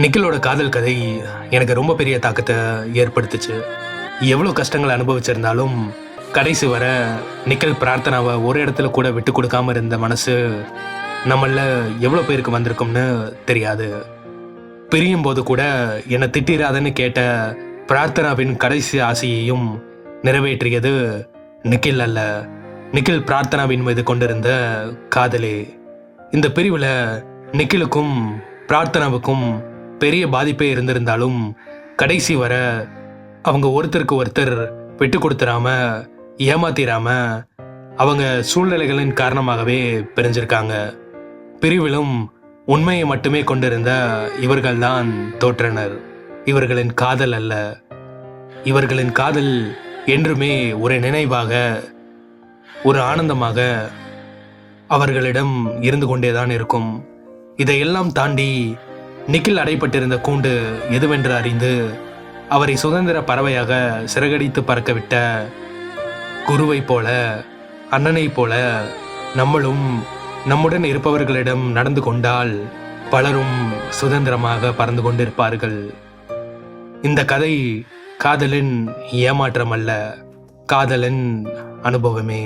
நிக்கிலோட காதல் கதை எனக்கு ரொம்ப பெரிய தாக்கத்தை ஏற்படுத்துச்சு. எவ்வளோ கஷ்டங்களை அனுபவிச்சிருந்தாலும் கடைசி வர நிக்கில் பிரார்த்தனாவை ஒரு இடத்துல கூட விட்டு கொடுக்காம இருந்த மனசு நம்மள எவ்வளோ பேருக்கு வந்திருக்கும்னு தெரியாது. பிரியும் போது கூட என்னை திட்டிராதன்னு கேட்ட பிரார்த்தனாவின் கடைசி ஆசையையும் நிறைவேற்றியது நிக்கில் அல்ல, நிக்கில் பிரார்த்தனாவின் மீது கொண்டிருந்த காதலே. இந்த பிரிவில் நிக்கிலுக்கும் பிரார்த்தனாவுக்கும் பெரிய பாதிப்பே இருந்திருந்தாலும் கடைசி வர அவங்க ஒருத்தருக்கு ஒருத்தர் விட்டு கொடுத்துடாம ஏமாத்திராம அவங்க சூழ்நிலைகளின் காரணமாகவே பிரிஞ்சிருக்காங்க. பிரிவிலும் உண்மையை மட்டுமே கொண்டிருந்த இவர்கள்தான் தோற்றனர். இவர்களின் காதல் அல்ல. இவர்களின் காதல் என்றுமே ஒரு நினைவாக, ஒரு ஆனந்தமாக அவர்களிடம் இருந்து கொண்டேதான் இருக்கும். இதையெல்லாம் தாண்டி நிக்கில் அடைப்பட்டிருந்த கூண்டு எதுவென்று அறிந்து அவரை சுதந்திர பறவையாக சிறகடித்து பறக்கவிட்ட குருவை போல, அண்ணனை போல நம்மளும் நம்முடன் இருப்பவர்களிடம் நடந்து கொண்டால் பலரும் சுதந்திரமாக பறந்து கொண்டிருப்பார்கள். இந்த கதை காதலின் ஏமாற்றம் அல்ல, காதலின் அனுபவமே.